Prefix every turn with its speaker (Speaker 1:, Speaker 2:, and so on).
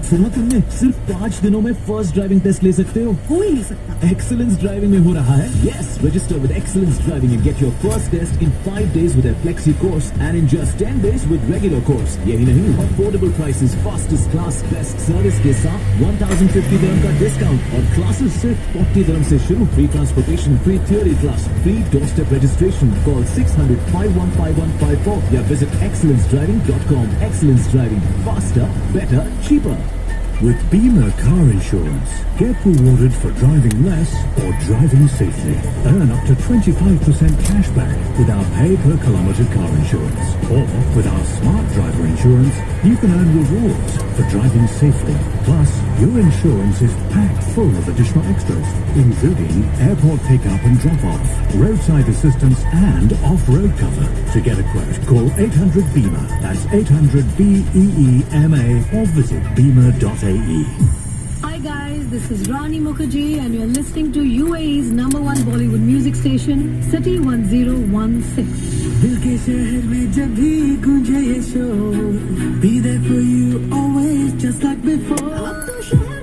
Speaker 1: सुना तुमने, सिर्फ 5 दिनों में फर्स्ट ड्राइविंग टेस्ट ले सकते हो।
Speaker 2: कोई ले सकता।
Speaker 1: एक्सीलेंस ड्राइविंग में हो रहा है। Yes, register with Excellence Driving and get your first test in 5 days with a flexi course and in just 10 days with regular course। यही नहीं, affordable prices, fastest class, best service के साथ 1050 dirham का discount और classes सिर्फ 40 dirham से शुरू। Free transportation, free theory class, free doorstep registration. Call 600-515154 या visit excellencedriving.com। Excellence Driving, faster, better, cheaper।
Speaker 3: With Bima Car Insurance, get rewarded for driving less or driving safely. Earn up to 25% cash back with our pay per kilometre car insurance. Or with our smart driver insurance, you can earn rewards for driving safely. Plus, your insurance is packed full of additional extras, including airport pickup and drop-off, roadside assistance and off-road cover. To get a quote, call 800 BEEMA. That's 800 BEEMA or visit beema.ae.
Speaker 2: Hi guys, this is Rani Mukherjee and you're listening to UAE's #1 Bollywood music station, City 1016.
Speaker 4: दिल के शहर में जब भी गूंजे ये शोर, be there for you always just like before.